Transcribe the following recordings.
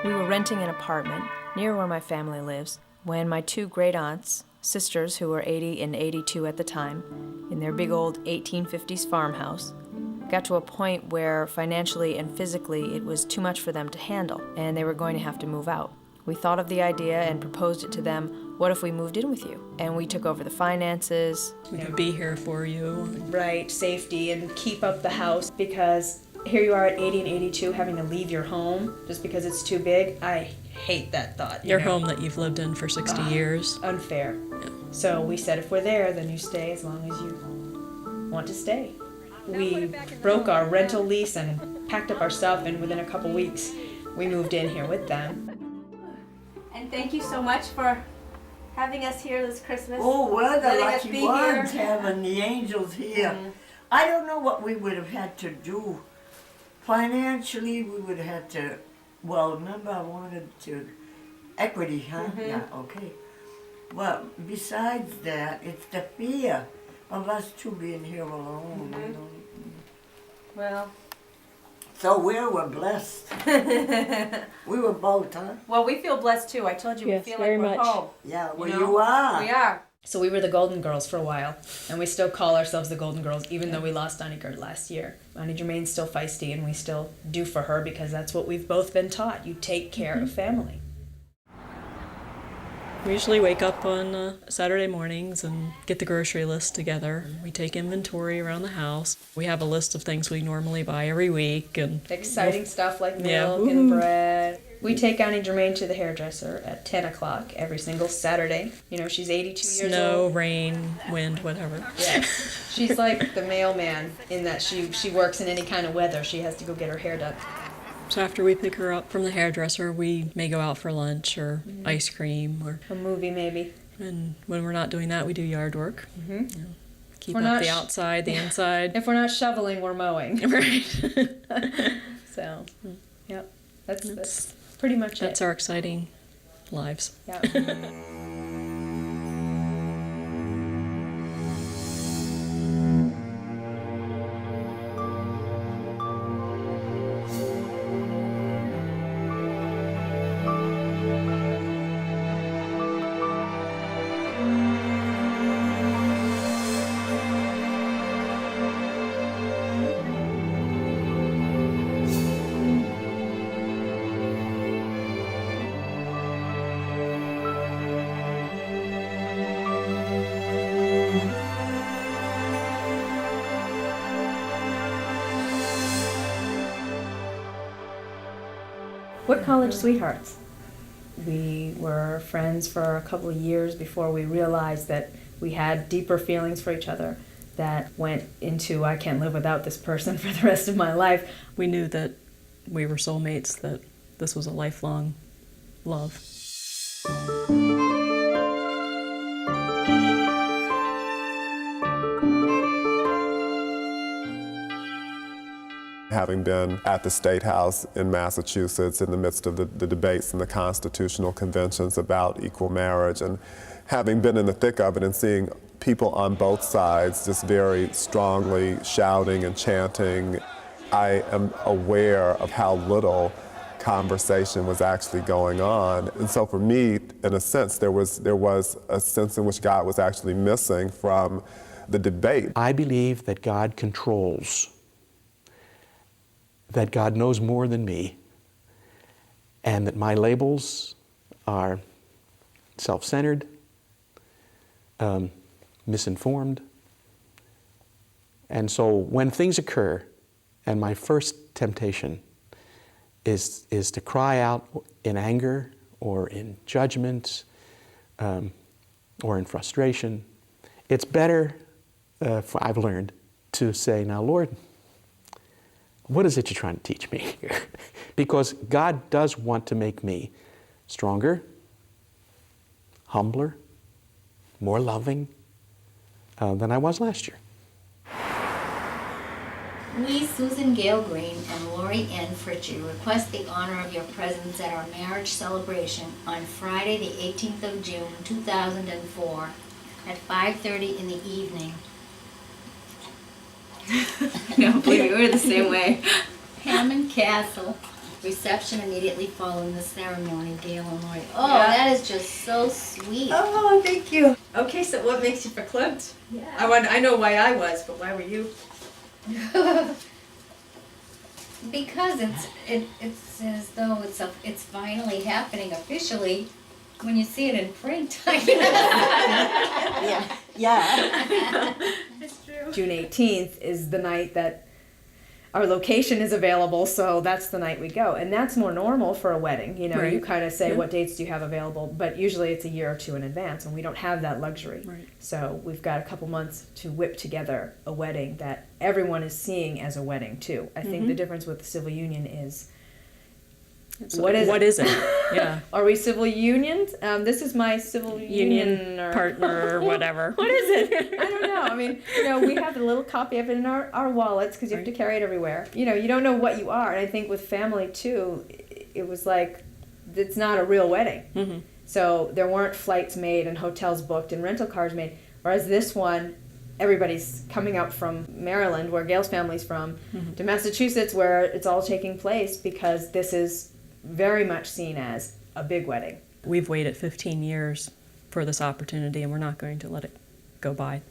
We were renting an apartment near where my family lives when my two great-aunts, sisters who were 80 and 82 at the time, in their big old 1850s farmhouse, got to a point where financially and physically it was too much for them to handle, and they were going to have to move out. We thought of the idea and proposed it to them, what if we moved in with you? And we took over the finances. We could be here for you. Right, safety, and keep up the house, because here you are at 80 and 82 having to leave your home just because it's too big. I hate that thought. Your home that you've lived in for 60 years. Unfair. Yeah. So we said if we're there, then you stay as long as you want to stay. We broke our rental lease and packed up our stuff, and within a couple weeks, we moved in here with them. And thank you so much for having us here this Christmas. Oh, we're the Letting us lucky be ones here. having the angels here. I don't know what we would have had to do. Financially, we would have had to, well, remember I wanted to, equity, huh? Yeah, okay. Well, besides that, it's the fear of us two being here alone. You know? Well, So we were blessed. We were both, huh? well, we feel blessed too. I told you Yes, we feel very like we're much. home. Yeah, well, know? you are. We are. So we were the Golden Girls for a while, and we still call ourselves the Golden Girls, even though we lost Annie Gert last year. Annie Germain's still feisty, and we still do for her because that's what we've both been taught. You take care of family. We usually wake up on Saturday mornings and get the grocery list together. We take inventory around the house. We have a list of things we normally buy every week. And Exciting stuff like Yeah. milk and bread. We take Annie Germain to the hairdresser at 10 o'clock every single Saturday. You know, she's 82 years snow, old. rain, wind, whatever. Yeah. She's like the mailman in that she works in any kind of weather. She has to go get her hair done. So after we pick her up from the hairdresser, we may go out for lunch or ice cream. A movie, maybe. And when we're not doing that, we do yard work. You know, keep We're up not the outside, the inside. If we're not shoveling, we're mowing. Right. So, yep. That's pretty much That's it. our exciting lives. Yeah. We're college sweethearts. We were friends for a couple of years before we realized that we had deeper feelings for each other that went into, I can't live without this person for the rest of my life. We knew that we were soulmates, that this was a lifelong love. Having been at the State House in Massachusetts in the midst of the debates and the constitutional conventions about equal marriage, and having been in the thick of it and seeing people on both sides just very strongly shouting and chanting, I am aware of how little conversation was actually going on. And so for me, in a sense, there was a sense in which God was actually missing from the debate. I believe that God controls, that God knows more than me, and that my labels are self-centered, misinformed. And so when things occur, and my first temptation is to cry out in anger or in judgment or in frustration, it's better, I've learned, to say, now Lord, what is it you're trying to teach me here? Because God does want to make me stronger, humbler, more loving than I was last year. We, Susan Gayle Green and Lorre and Fritchie, request the honor of your presence at our marriage celebration on Friday, the 18th of June, 2004, at 5:30 in the evening. No, believe me, we're the same way. Hammond Castle. reception immediately following the ceremony, Gayle and Lorre. Oh, Yeah. that is just so sweet. Oh, thank you. Okay, so what makes you verklempt? Yeah. I know why I was, but why were you? Because it's as though it's finally happening officially when you see it in print. Yeah. Yeah. It's true. June 18th is the night that our location is available, so that's the night we go. And that's more normal for a wedding. You know, Right. you kind of say, Yeah. what dates do you have available? But usually it's a year or two in advance, and we don't have that luxury. Right. So we've got a couple months to whip together a wedding that everyone is seeing as a wedding, too. I think the difference with the civil union is, what is What it? is it? Yeah. Are we civil unions? This is my civil union or partner or whatever. what is it? I don't know. I mean, you know, we have a little copy of it in our wallets because you have to carry it everywhere. You know, you don't know what you are. And I think with family, too, it was like, it's not a real wedding. Mm-hmm. So there weren't flights made and hotels booked and rental cars made. Whereas this one, everybody's coming up from Maryland, where Gayle's family's from, to Massachusetts, where it's all taking place, because this is very much seen as a big wedding. We've waited 15 years for this opportunity, and we're not going to let it go by.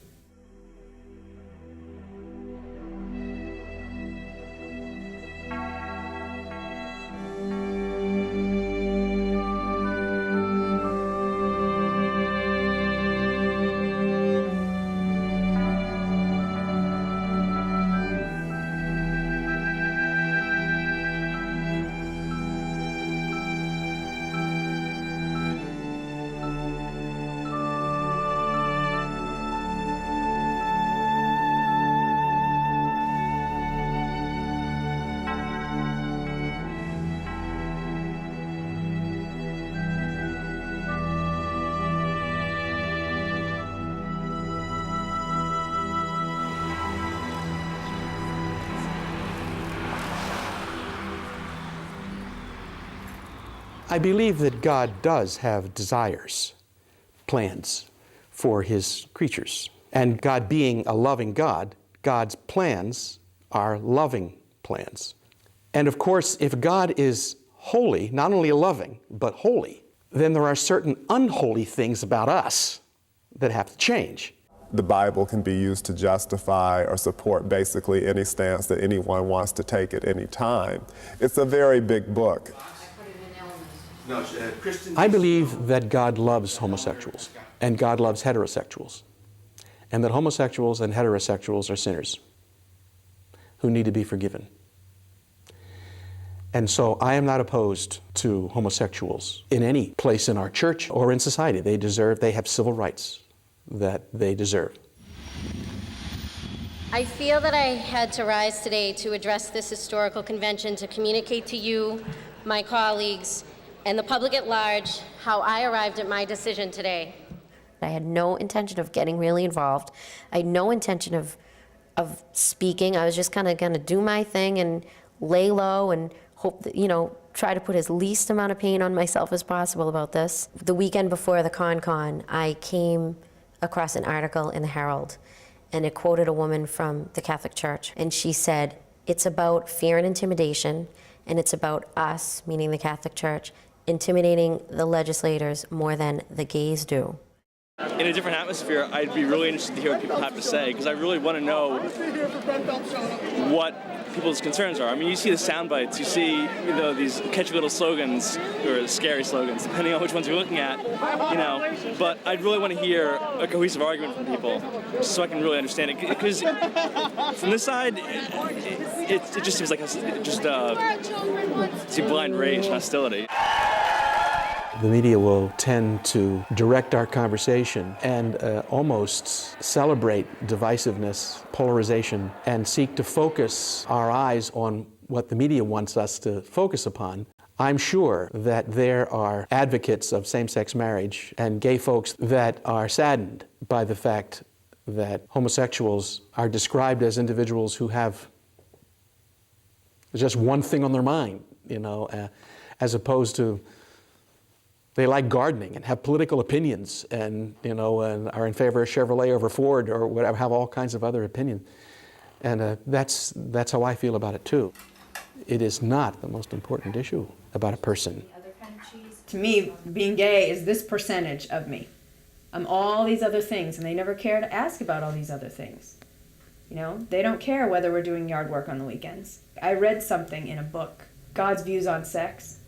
I believe that God does have desires, plans for His creatures. And God being a loving God, God's plans are loving plans. And of course, if God is holy, not only loving, but holy, then there are certain unholy things about us that have to change. The Bible can be used to justify or support basically any stance that anyone wants to take at any time. It's a very big book. I believe that God loves homosexuals and God loves heterosexuals, and that homosexuals and heterosexuals are sinners who need to be forgiven. And so I am not opposed to homosexuals in any place in our church or in society. They have civil rights that they deserve. I feel that I had to rise today to address this historical convention to communicate to you, my colleagues, and the public at large how I arrived at my decision today. I had no intention of getting really involved. I had no intention of speaking. I was just kind of going to do my thing and lay low and hope that, try to put as least amount of pain on myself as possible about this. The weekend before the Con, I came across an article in the Herald, and it quoted a woman from the Catholic Church, and she said, it's about fear and intimidation, and it's about us, meaning the Catholic Church, intimidating the legislators more than the gays do. In a different atmosphere, I'd be really interested to hear what people have to say, because I really want to know what people's concerns are. I mean, you see the sound bites, you see these catchy little slogans, or scary slogans, depending on which ones you're looking at, but I'd really want to hear a cohesive argument from people, so I can really understand it, because from this side, it just seems like see blind rage and hostility. The media will tend to direct our conversation and almost celebrate divisiveness, polarization, and seek to focus our eyes on what the media wants us to focus upon. I'm sure that there are advocates of same-sex marriage and gay folks that are saddened by the fact that homosexuals are described as individuals who have just one thing on their mind, as opposed to they like gardening and have political opinions and, and are in favor of Chevrolet over Ford or whatever, have all kinds of other opinions. And that's how I feel about it too. it is not the most important issue about a person. To me, being gay is this percentage of me. I'm all these other things, and they never care to ask about all these other things. You know, they don't care whether we're doing yard work on the weekends. I read something in a book, God's views on sex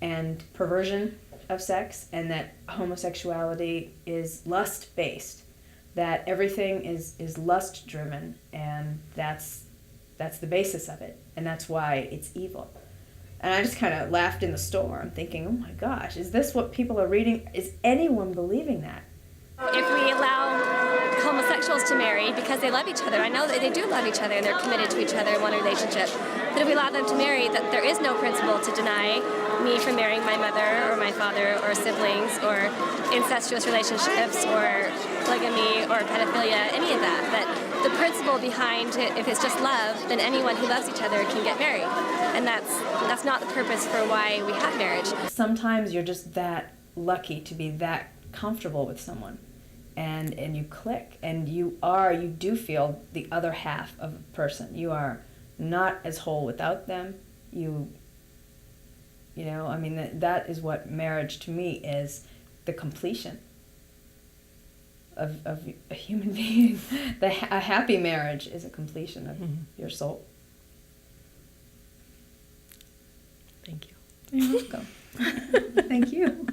and perversion of sex, and that homosexuality is lust-based, that everything is lust-driven, and that's the basis of it, and that's why it's evil. And I just kind of laughed in the store. I'm thinking, oh my gosh, is this what people are reading? Is anyone believing that? If we allow homosexuals to marry because they love each other, I know that they do love each other and they're committed to each other in one relationship, but if we allow them to marry, that there is no principle to deny me from marrying my mother or my father or siblings or incestuous relationships or polygamy or pedophilia, any of that. But the principle behind it, if it's just love, then anyone who loves each other can get married. And that's not the purpose for why we have marriage. Sometimes you're just that lucky to be that comfortable with someone. And you click, and you do feel the other half of a person. You are not as whole without them. You know, I mean, that is what marriage to me is, the completion of a human being. A happy marriage is a completion of your soul. Thank you. You're welcome. Thank you.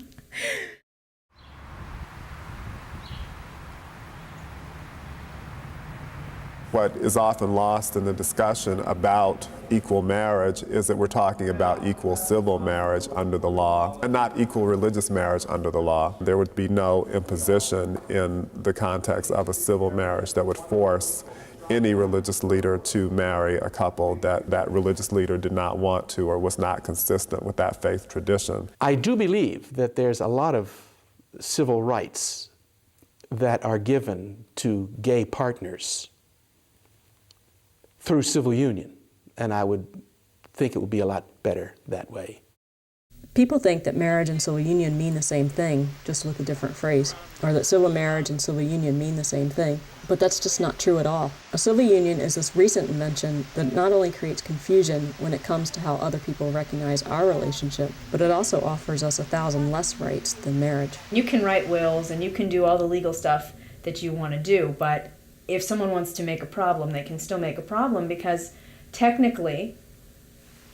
What is often lost in the discussion about equal marriage is that we're talking about equal civil marriage under the law and not equal religious marriage under the law. There would be no imposition in the context of a civil marriage that would force any religious leader to marry a couple that that religious leader did not want to or was not consistent with that faith tradition. I do believe that there's a lot of civil rights that are given to gay partners through civil union, and I would think it would be a lot better that way. People think that marriage and civil union mean the same thing, just with a different phrase, or that civil marriage and civil union mean the same thing. But that's just not true at all. A civil union is this recent invention that not only creates confusion when it comes to how other people recognize our relationship, but it also offers us 1,000 less rights than marriage. You can write wills and you can do all the legal stuff that you want to do, but if someone wants to make a problem, they can still make a problem because technically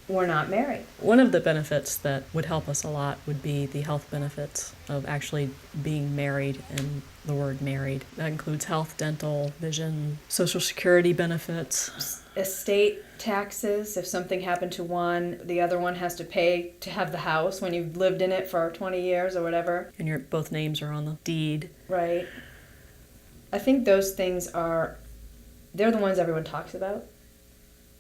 we're not married. One of the benefits that would help us a lot would be the health benefits of actually being married and the word married. That includes health, dental, vision, Social Security benefits. Estate taxes, if something happened to one, the other one has to pay to have the house when you've lived in it for 20 years or whatever. And both names are on the deed. Right. I think those things they're the ones everyone talks about.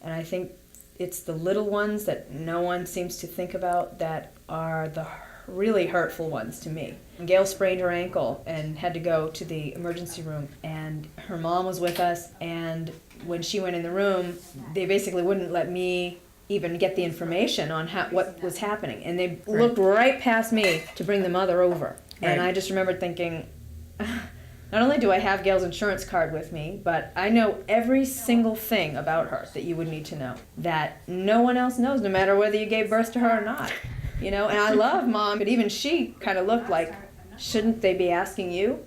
And I think it's the little ones that no one seems to think about that are the really hurtful ones to me. Gayle sprained her ankle and had to go to the emergency room, and her mom was with us, and when she went in the room, they basically wouldn't let me even get the information on what was happening, and they looked right past me to bring the mother over. Right. And I just remember thinking, not only do I have Gayle's insurance card with me, but I know every single thing about her that you would need to know, that no one else knows, no matter whether you gave birth to her or not. You know, and I love Mom, but even she kind of looked like, shouldn't they be asking you?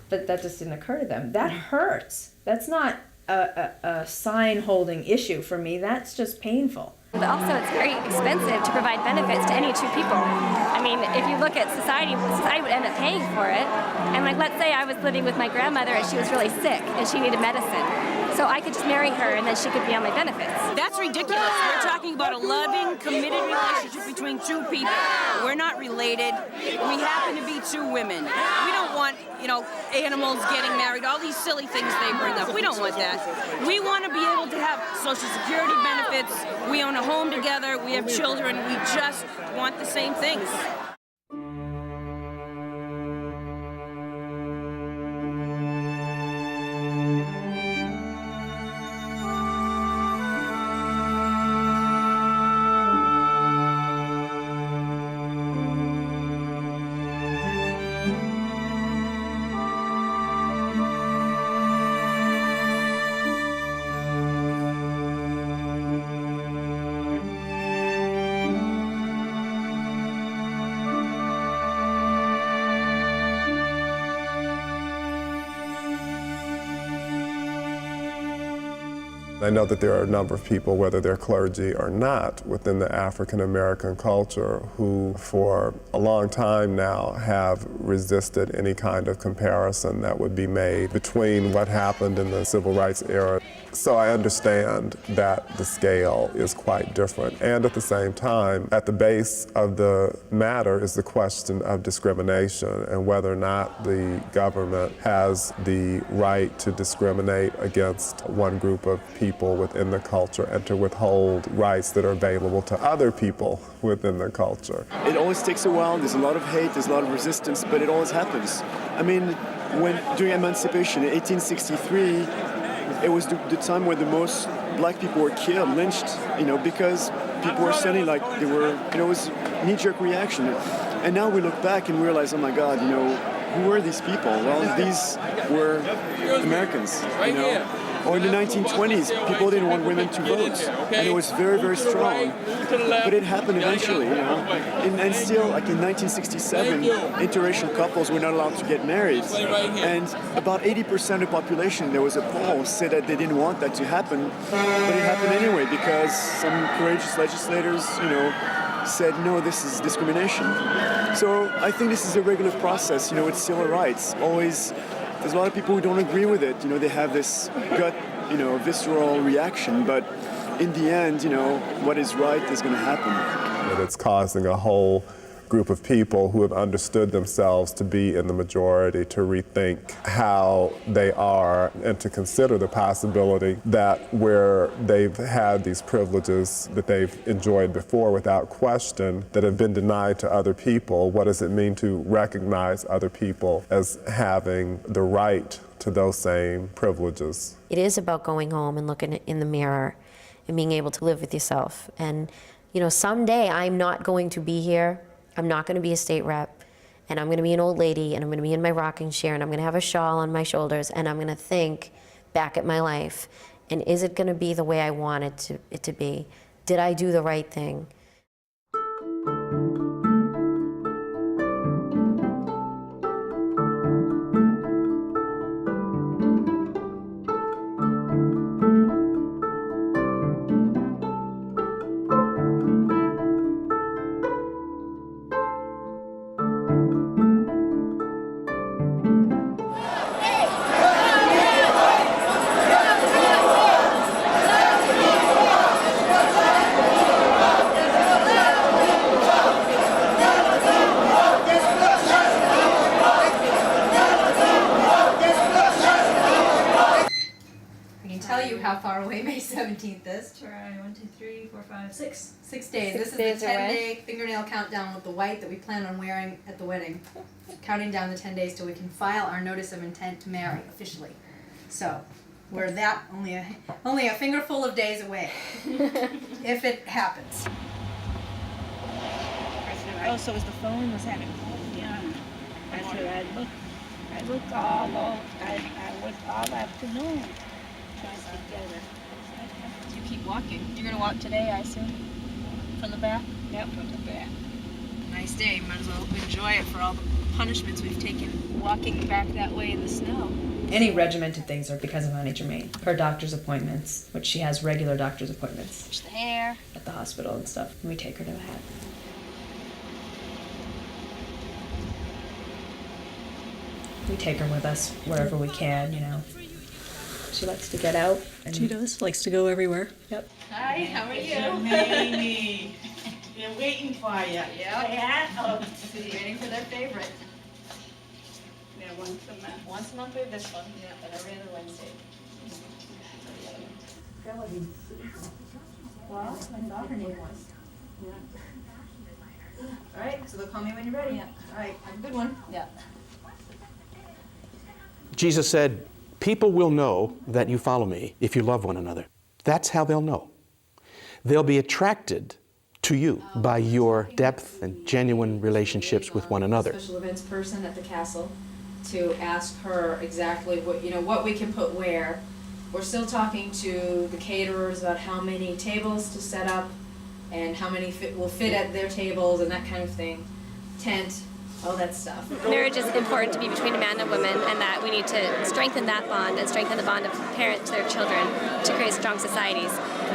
But that just didn't occur to them. That hurts. That's not a sign-holding issue for me. That's just painful. But also it's very expensive to provide benefits to any two people. I mean, if you look at society would end up paying for it. And like, let's say I was living with my grandmother and she was really sick and she needed medicine. So I could just marry her and then she could be on my benefits. That's ridiculous. We're talking about a loving, committed relationship between two people. We're not related. We happen to be two women. We don't want, animals getting married, all these silly things they bring up. We don't want that. We want to be able to have Social Security benefits. We own a home together. We have children. We just want the same things. I know that there are a number of people, whether they're clergy or not, within the African American culture who for a long time now have resisted any kind of comparison that would be made between what happened in the civil rights era. So I understand that the scale is quite different. And at the same time, at the base of the matter is the question of discrimination and whether or not the government has the right to discriminate against one group of people within the culture and to withhold rights that are available to other people within the culture. It always takes a while, there's a lot of hate, there's a lot of resistance, but it always happens. I mean, during emancipation in 1863, it was the time where the most black people were killed, lynched, because people were suddenly like they were, it was a knee-jerk reaction. And now we look back and realize, oh my God, who were these people? Well, these were Americans, Or in the 1920s, people didn't want women to vote, and it was very, very strong. But it happened eventually, And still, like in 1967, interracial couples were not allowed to get married. And about 80% of the population, there was a poll, said that they didn't want that to happen, but it happened anyway because some courageous legislators, said, no, this is discrimination. So I think this is a regular process, with civil rights. Always, there's a lot of people who don't agree with it. They have this gut, visceral reaction, but in the end, what is right is going to happen. But it's causing a whole group of people who have understood themselves to be in the majority to rethink how they are and to consider the possibility that where they've had these privileges that they've enjoyed before without question that have been denied to other people, what does it mean to recognize other people as having the right to those same privileges? It is about going home and looking in the mirror and being able to live with yourself. And, someday I'm not going to be here. I'm not going to be a state rep, and I'm going to be an old lady, and I'm going to be in my rocking chair, and I'm going to have a shawl on my shoulders, and I'm going to think back at my life, and is it going to be the way I wanted it to be? Did I do the right thing? How far away May 17th is? Try 1, 2, 3, 4, 5, 6. 6 days. This is the 10-day fingernail countdown with the white that we plan on wearing at the wedding. Counting down the 10 days till we can file our notice of intent to marry officially. So we're that only a fingerful of days away, if it happens. Oh, so was the phone was having? Yeah. I said I looked all over. I was all afternoon. You keep walking. You're gonna walk today, I assume? From the back? Yep, from the back. Nice day. Might as well enjoy it for all the punishments we've taken walking back that way in the snow. Any regimented things are because of Auntie Germaine. Her doctor's appointments, which she has regular doctor's appointments. Touch the hair. At the hospital and stuff. And we take her to that. We take her with us wherever we can, She likes to get out. And She does. Likes to go everywhere. Yep. Hi, how are you? Mamie, they're waiting for you. Yeah. Waiting for their favorite. Yeah, once a month. Once a month with this one. Yeah, but every other Wednesday. Well, I thought her name was. Yeah. All right, so they'll call me when you're ready. Yeah. All right, have a good one. Yeah. Jesus said, people will know that you follow me if you love one another. That's how they'll know. They'll be attracted to you by your depth and genuine relationships with one another. Special events person at the castle to ask her exactly what we can put where. We're still talking to the caterers about how many tables to set up and how many will fit at their tables and that kind of thing. Tent. all that stuff. Marriage is important to be between a man and a woman, and that we need to strengthen that bond and strengthen the bond of parent to their children to create strong societies.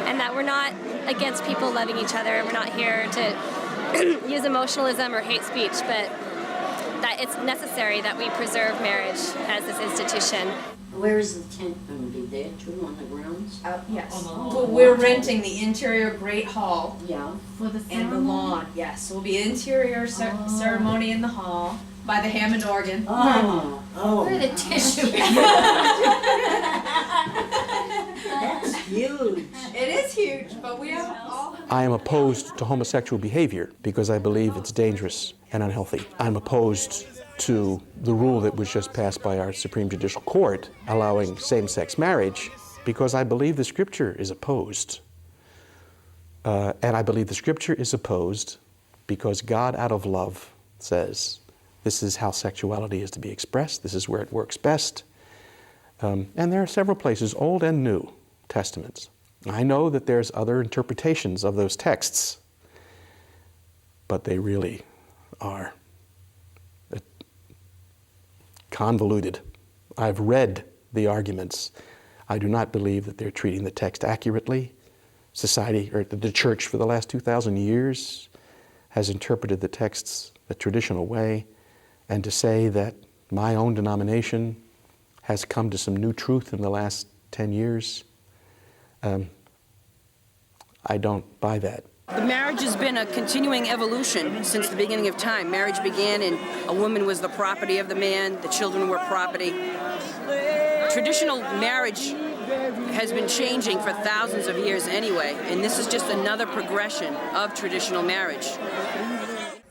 And that we're not against people loving each other, and we're not here to use emotionalism or hate speech, but that it's necessary that we preserve marriage as this institution. Where is the tent going to be? There too, on the grounds? Yes. Well, we're renting the interior Great Hall. Yeah. For the and the lawn. Yes. So we'll be interior ceremony in the hall by the Hammond organ. Oh. Where are the tissue? That's huge. It is huge, but we have all. I am opposed to homosexual behavior because I believe it's dangerous and unhealthy. I'm opposed to the rule that was just passed by our Supreme Judicial Court allowing same-sex marriage because I believe the Scripture is opposed. And I believe the Scripture is opposed because God, out of love, says this is how sexuality is to be expressed, this is where it works best. And there are several places, Old and New Testaments. I know that there's other interpretations of those texts, but they really are convoluted. I've read the arguments. I do not believe that they're treating the text accurately. Society, or the church for the last 2,000 years has interpreted the texts the traditional way, and to say that my own denomination has come to some new truth in the last 10 years, I don't buy that. The marriage has been a continuing evolution since the beginning of time. Marriage began and a woman was the property of the man, the children were property. Traditional marriage has been changing for thousands of years anyway, and this is just another progression of traditional marriage.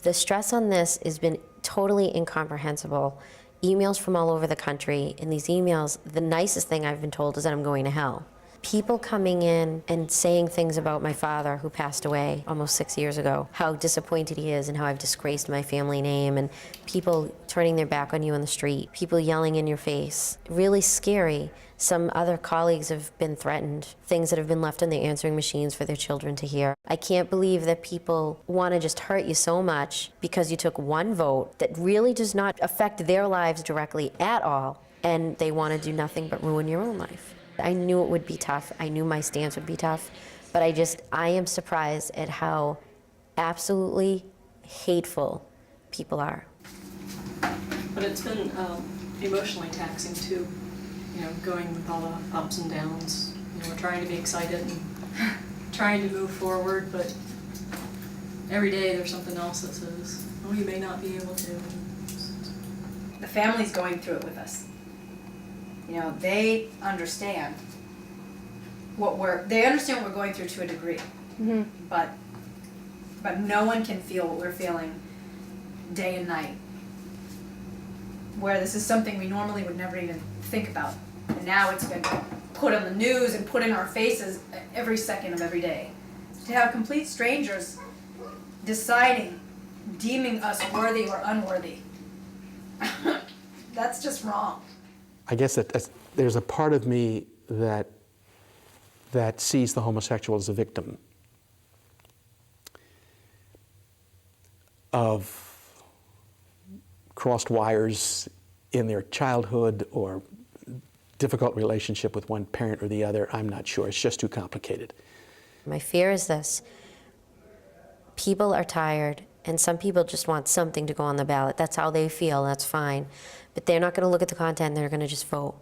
The stress on this has been totally incomprehensible. Emails from all over the country. In these emails, the nicest thing I've been told is that I'm going to hell. People coming in and saying things about my father, who passed away almost 6 years ago, how disappointed he is and how I've disgraced my family name, and people turning their back on you on the street, people yelling in your face. Really scary. Some other colleagues have been threatened, things that have been left on the answering machines for their children to hear. I can't believe that people want to just hurt you so much because you took one vote that really does not affect their lives directly at all, and they want to do nothing but ruin your own life. I knew it would be tough. I knew my stance would be tough, but I am surprised at how absolutely hateful people are. But it's been emotionally taxing too, going with all the ups and downs. We're trying to be excited and trying to move forward, but every day there's something else that says, oh, you may not be able to. The family's going through it with us. They understand what we're going through to a degree. Mm-hmm. But no one can feel what we're feeling day and night. Where this is something we normally would never even think about. And now it's been put on the news and put in our faces every second of every day. To have complete strangers deeming us worthy or unworthy. That's just wrong. I guess that there's a part of me that sees the homosexual as a victim of crossed wires in their childhood or difficult relationship with one parent or the other. I'm not sure. It's just too complicated. My fear is this. People are tired, and some people just want something to go on the ballot. That's how they feel, that's fine. But they're not going to look at the content, they're going to just vote.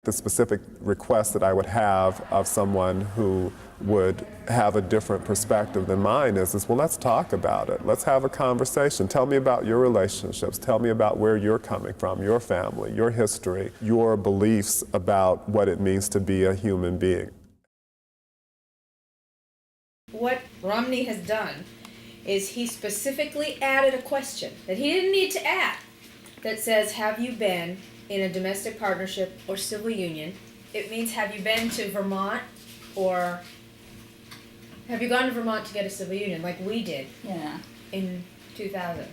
The specific request that I would have of someone who would have a different perspective than mine is, well, let's talk about it. Let's have a conversation. Tell me about your relationships. Tell me about where you're coming from, your family, your history, your beliefs about what it means to be a human being. What Romney has done is he specifically added a question that he didn't need to add that says, have you been in a domestic partnership or civil union? It means, have you been to Vermont, or have you gone to Vermont to get a civil union like we did in 2000?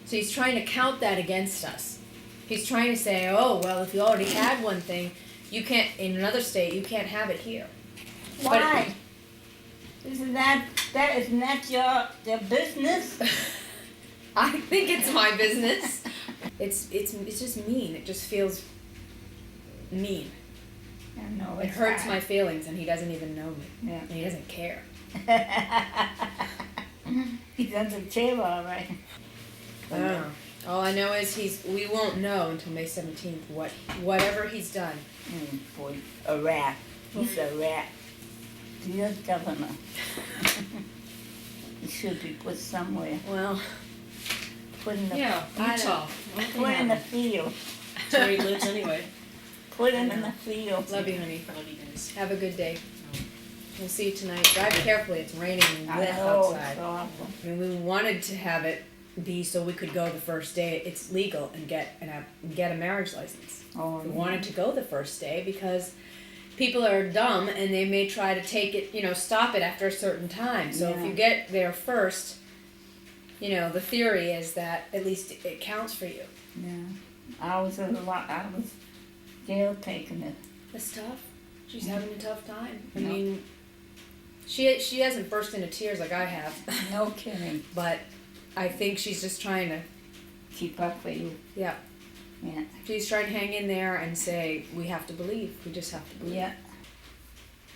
So he's trying to count that against us. He's trying to say, oh, well, if you already had one thing, you can't, in another state, you can't have it here. Why? Isn't that your business? I think it's my business. It's just mean. It just feels mean. I know, It it's hurts hard. my feelings, and he doesn't even know me. Yeah. And he doesn't care. He doesn't care all right. I don't know. All I know is we won't know until May 17th whatever he's done. Boy, a rat. He's a rat. Dear governor. He should be put somewhere. Well, put in the yeah, Utah. Put in the field. That's where he lives anyway. Put him in the field. Love you, honey. Have a good day. We'll see you tonight. Drive carefully. It's raining and I wet know, outside. it's awful. I mean, we wanted to have it be so we could go the first day. It's legal and get a marriage license. Oh, We yeah. wanted to go the first day because people are dumb and they may try to take it, stop it after a certain time. So if Yeah. you get there first, the theory is that at least it counts for you. Yeah. I was jail taking it. That's tough. She's having a tough time. I Yeah. mean, she hasn't burst into tears like I have. No kidding. But I think she's just trying to keep up for you. Yeah. Yeah. She's trying to hang in there and say, we have to believe. We just have to believe. Yeah.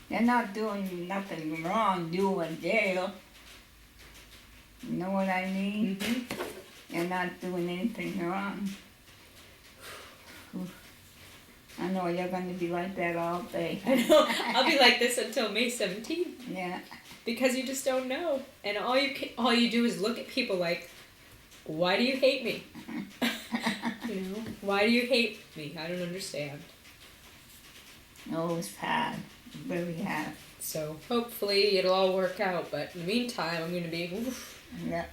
They're not doing nothing wrong, you in jail. You know what I mean? Mm-hmm. They're not doing anything wrong. I know you're going to be like that all day. I know. I'll be like this until May 17th. Yeah. Because you just don't know. And all you do is look at people like, why do you hate me? Why do you hate me? I don't understand. No, it's hard. Very hard. So hopefully it'll all work out. But in the meantime, I'm going to be, oof. Yeah.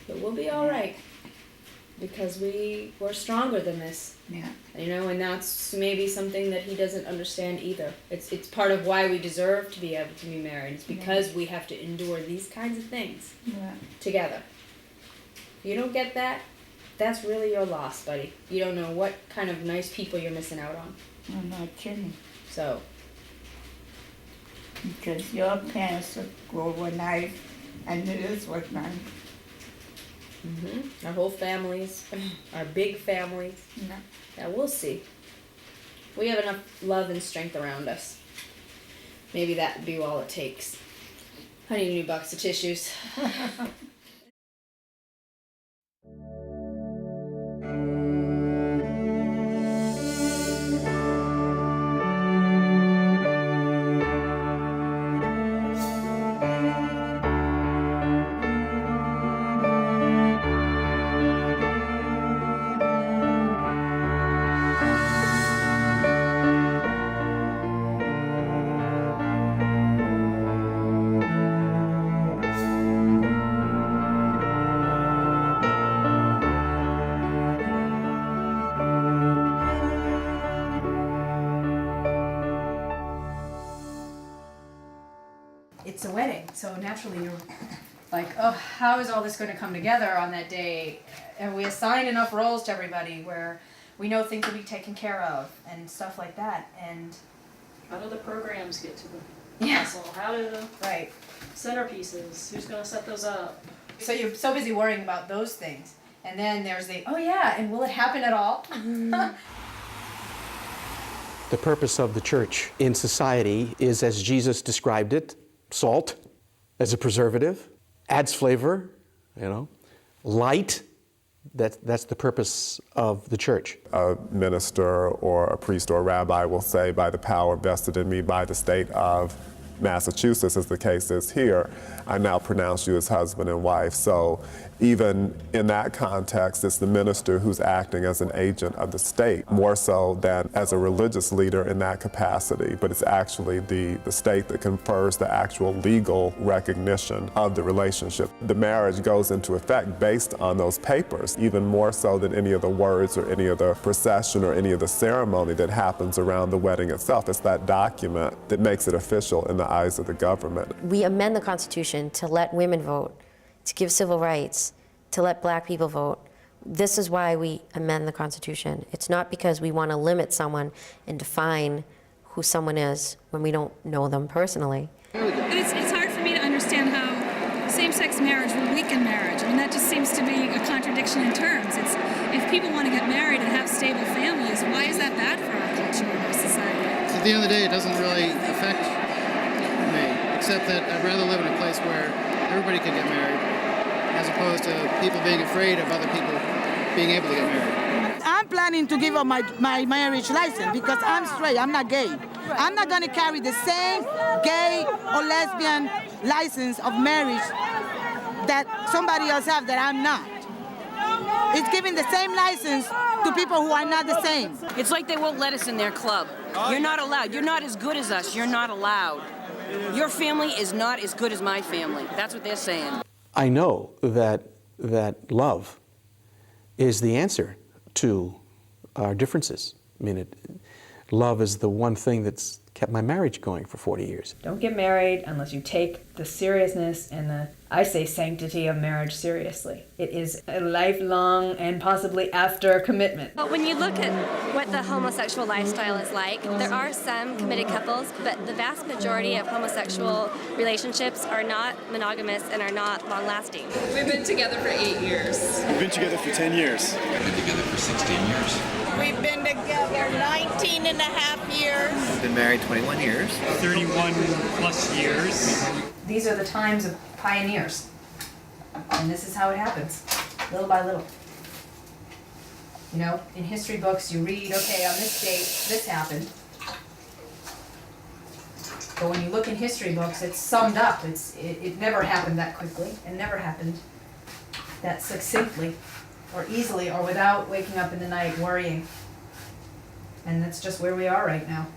But we'll be all right. Because we're stronger than this. Yeah. And that's maybe something that he doesn't understand either. It's part of why we deserve to be able to be married. It's because we have to endure these kinds of things together. If you don't get that, that's really your loss, buddy. You don't know what kind of nice people you're missing out on. I'm not kidding. So. Because your parents were nice, and this was nice. Our whole families, our big families. Yeah, we'll see. We have enough love and strength around us. Maybe that would be all it takes. I need a new box of tissues. It's a wedding, so naturally you're like, oh, how is all this going to come together on that day? And we assign enough roles to everybody where we know things will be taken care of and stuff like that. And how do the programs get to the Yeah. castle? How do the right centerpieces? Who's going to set those up? So you're so busy worrying about those things. And then there's the, oh yeah, and will it happen at all? The purpose of the church in society is, as Jesus described it, salt as a preservative, adds flavor, light. That's the purpose of the church. A minister or a priest or a rabbi will say, by the power vested in me by the state of Massachusetts, as the case is here, I now pronounce you as husband and wife. So even in that context, it's the minister who's acting as an agent of the state, more so than as a religious leader in that capacity. But it's actually the state that confers the actual legal recognition of the relationship. The marriage goes into effect based on those papers, even more so than any of the words or any of the procession or any of the ceremony that happens around the wedding itself. It's that document that makes it official in the eyes of the government. We amend the Constitution to let women vote, to give civil rights, to let black people vote. This is why we amend the Constitution. It's not because we want to limit someone and define who someone is when we don't know them personally. But it's hard for me to understand how same-sex fix marriage will weaken marriage. I mean, that just seems to be a contradiction in terms. It's, if people want to get married and have stable families, why is that bad for our culture and our society? So at the end of the day, it doesn't really affect me, except that I'd rather live in a place where everybody can get married, as opposed to people being afraid of other people being able to get married. I'm planning to give up my marriage license because I'm straight, I'm not gay. I'm not going to carry the same gay or lesbian license of marriage that somebody else have that I'm not. It's giving the same license to people who are not the same. It's like they won't let us in their club. You're not allowed. You're not as good as us. You're not allowed. Your family is not as good as my family. That's what they're saying. I know that love is the answer to our differences. I mean, love is the one thing that's kept my marriage going for 40 years. Don't get married unless you take the seriousness and the, I say, sanctity of marriage seriously. It is a lifelong and possibly after commitment. But when you look at what the homosexual lifestyle is like, there are some committed couples, but the vast majority of homosexual relationships are not monogamous and are not long-lasting. We've been together for 8 years. We've been together for 10 years. We've been together for 16 years. We've been together 19 and a half years. We've been married 21 years. 31 plus years. These are the times of pioneers. And this is how it happens, little by little. You know, in history books you read, okay, on this date, this happened. But when you look in history books, it's summed up. It never happened that quickly. It never happened that succinctly or easily or without waking up in the night worrying. And that's just where we are right now.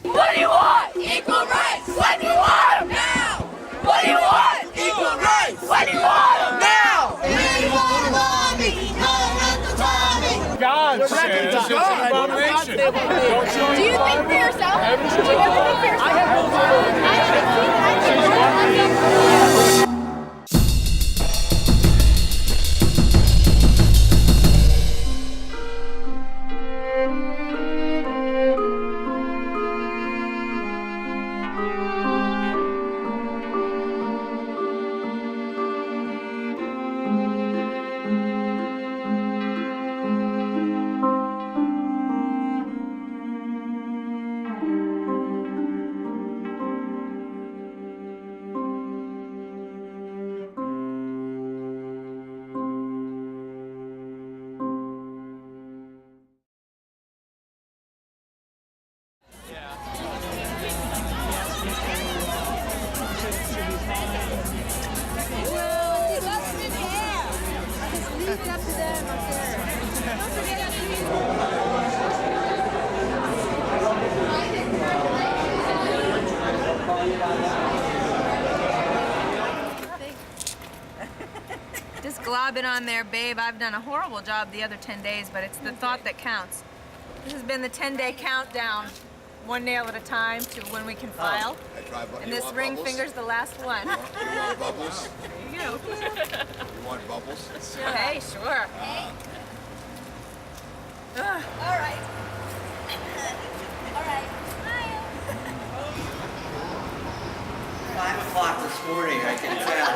What do you want? Equal rights! When do you want them now? What do you want? Equal rights! When do you want them now? We want them on me, not the Tommy. God says it's an abomination. Do you think for yourself? Do you ever think for yourself? I haven't seen that. Just glob it on there, babe. I've done a horrible job the other 10 days, but it's the thought that counts. This has been the 10-day countdown, one nail at a time to when we can file. And this ring finger's the last one. You want bubbles? There you go. You want bubbles? Sure. Hey, sure. All right. All right. 5 o'clock this morning, I can tell.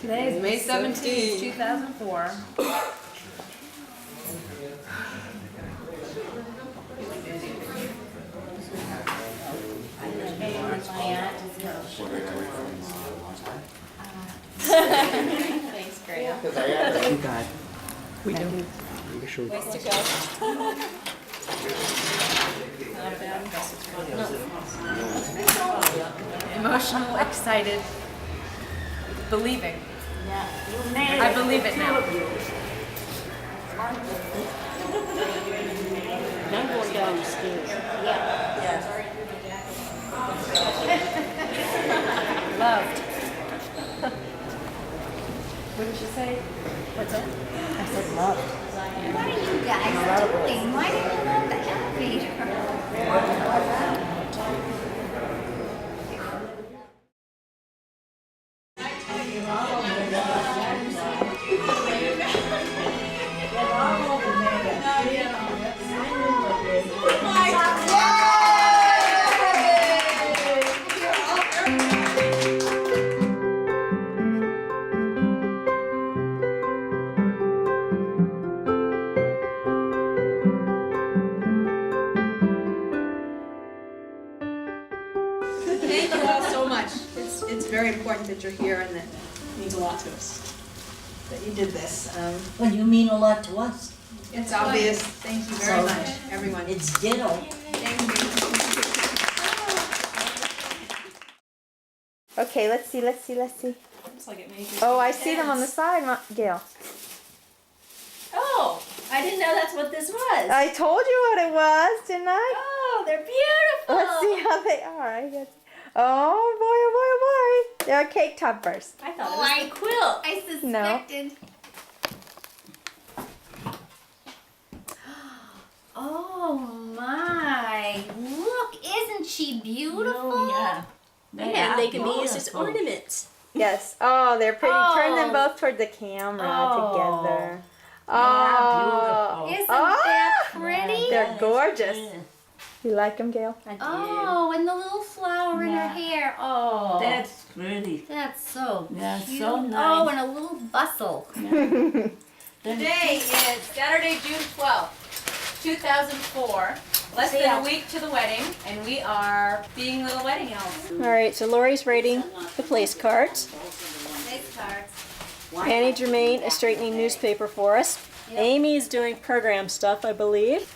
Today is May 17th, 2004. Thanks, Graham. You got it. We do. Make sure. Ways to go. Not a bad Emotional, excited, believing. Yeah. I believe it now. I'm going down the stairs. Yeah. Yes. Loved. What did she say? What's that? I said loved. What are you guys doing? Why do you love the elevator? Thank you all so much. It's very important that you're here and that It means a lot to us. that you did this. Well, you mean a lot to us. It's obvious. Thank you very much, everyone. It's ditto. Thank you. Okay, let's see. Looks like it may just Oh, be I see them on the side, Gail. Oh, I didn't know that's what this was. I told you what it was, didn't I? Oh, they're beautiful. Let's see how they are. Oh boy, oh boy, oh boy. They're cake toppers. I thought it was the quilt. I suspected. Oh my! Look, isn't she beautiful? Oh, yeah. And they can be used as ornaments. Yes. Oh, they're pretty. Turn them Oh. both toward the camera Oh. together. are Isn't Oh. that pretty? They're gorgeous. You like them, Gail? Oh, and the little flower in her hair. Oh, That's pretty. that's so Yeah, cute. so nice. Oh, and a little bustle. Today is Saturday, June 12th, 2004. Less than a week to the wedding, and we are being little wedding elves. All right, so Lori's rating the place cards. Nice cards. Annie Germain is straightening newspaper for us. Amy is doing program stuff, I believe.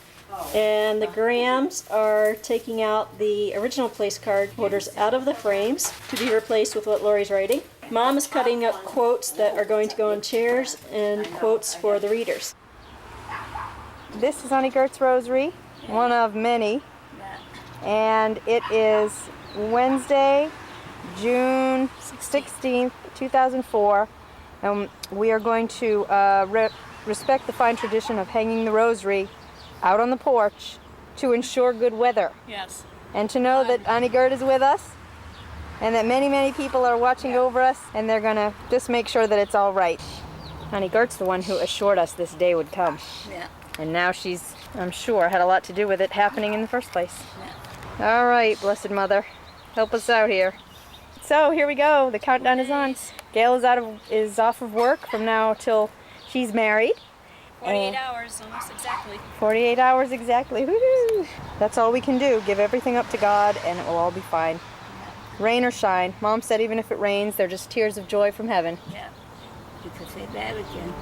And the Grahams are taking out the original place card holders out of the frames to be replaced with what Lori's writing. Mom is cutting up quotes that are going to go on chairs and quotes for the readers. This is Honey Gert's Rosary, one of many. And it is Wednesday, June 16th, 2004. And we are going to respect the fine tradition of hanging the rosary out on the porch to ensure good weather. Yes. And to know that Annie Gert is with us and that many, many people are watching over us, and they're going to just make sure that it's all right. Annie Gert's the one who assured us this day would come. Yeah. And now she's, I'm sure, had a lot to do with it happening in the first place. All right, Blessed Mother, help us out here. So here we go. The countdown is on. Gail is off of work from now till she's married. 48 hours, almost exactly. 48 hours exactly. Woo-hoo. That's all we can do. Give everything up to God, and it will all be fine. Rain or shine. Mom said even if it rains, they're just tears of joy from heaven. Yeah. You could say that again.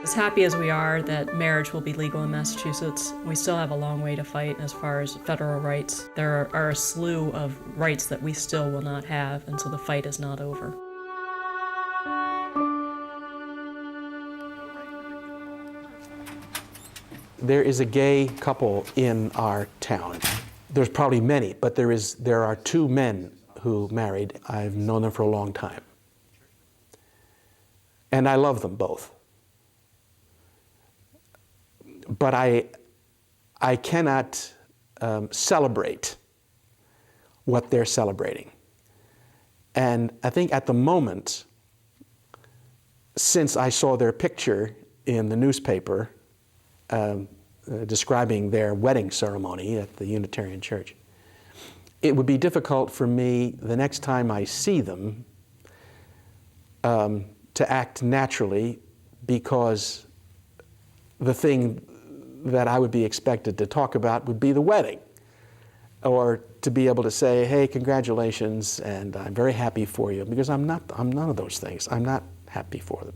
As happy as we are that marriage will be legal in Massachusetts, we still have a long way to fight as far as federal rights. There are a slew of rights that we still will not have, and so the fight is not over. There is a gay couple in our town. There's probably many, but there are two men who married. I've known them for a long time. And I love them both. But I cannot celebrate what they're celebrating. And I think at the moment, since I saw their picture in the newspaper describing their wedding ceremony at the Unitarian Church, it would be difficult for me the next time I see them to act naturally, because the thing that I would be expected to talk about would be the wedding, or to be able to say, hey, congratulations, and I'm very happy for you, because I'm none of those things. I'm not happy for them.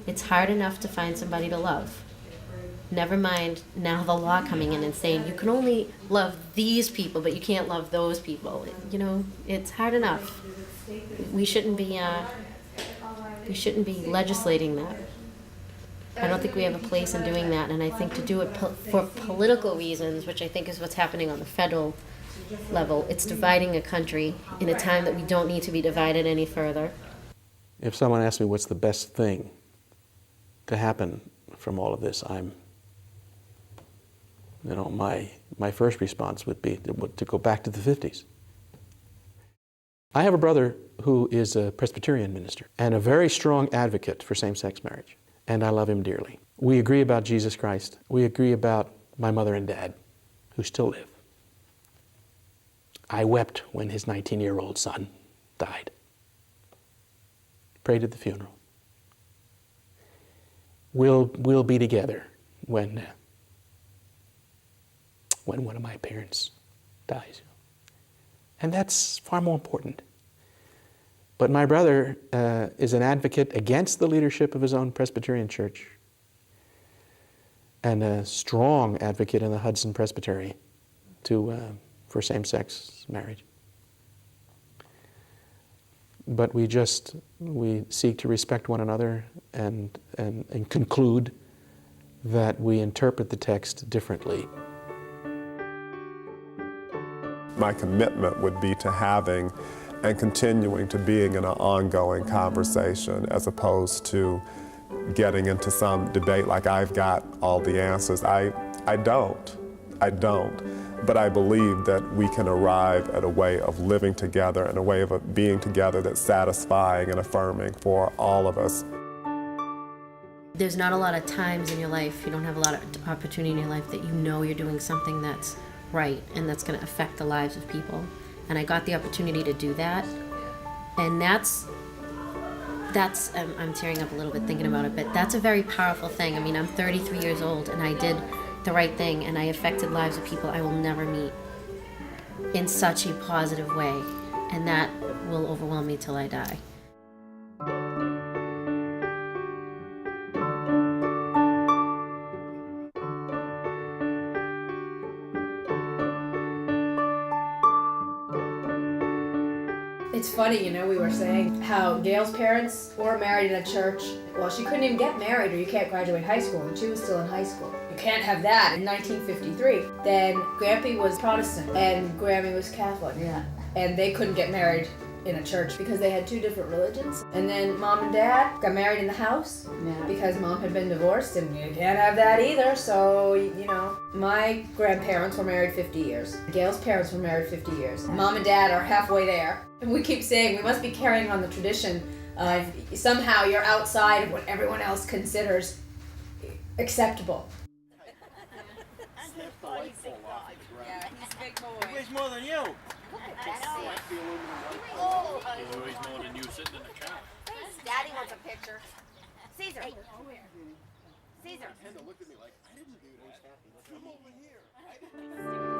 It's hard enough to find somebody to love. Never mind now the law coming in and saying you can only love these people, but you can't love those people. You know, it's hard enough. We shouldn't be We shouldn't be legislating that. I don't think we have a place in doing that, and I think to do it for political reasons, which I think is what's happening on the federal level, it's dividing a country in a time that we don't need to be divided any further. If someone asks me what's the best thing to happen from all of this, my first response would be to go back to the 50s. I have a brother who is a Presbyterian minister and a very strong advocate for same-sex marriage, and I love him dearly. We agree about Jesus Christ. We agree about my mother and dad, who still live. I wept when his 19-year-old son died. Prayed at the funeral. We'll be together when one of my parents dies. And that's far more important. But my brother is an advocate against the leadership of his own Presbyterian church and a strong advocate in the Hudson Presbytery for same-sex marriage. But we seek to respect one another and conclude that we interpret the text differently. My commitment would be to having and continuing to being in an ongoing conversation as opposed to getting into some debate like I've got all the answers. I don't. But I believe that we can arrive at a way of living together and a way of being together that's satisfying and affirming for all of us. There's not a lot of times in your life, you don't have a lot of opportunity in your life that you know you're doing something that's right and that's going to affect the lives of people. And I got the opportunity to do that. And that's I'm tearing up a little bit thinking about it, but that's a very powerful thing. I mean, I'm 33 years old and I did the right thing and I affected lives of people I will never meet in such a positive way. And that will overwhelm me till I die. It's funny, you know, we were saying how Gayle's parents were married in a church. Well, she couldn't even get married or you can't graduate high school, and she was still in high school. You can't have that in 1953. Then Grampy was Protestant and Grammy was Catholic. Yeah. And they couldn't get married in a church because they had two different religions. And then Mom and Dad got married in the house because Mom had been divorced, and you can't have that either. So, you know, my grandparents were married 50 years. Gayle's parents were married 50 years. Mom and Dad are halfway there. And we keep saying we must be carrying on the tradition of somehow you're outside of what everyone else considers acceptable. Yeah, he's a big boy. He weighs more than you. Oh, He weighs more than you sitting in the car. Daddy wants a picture. Caesar. Caesar. Look at me like I didn't do this. Come over here.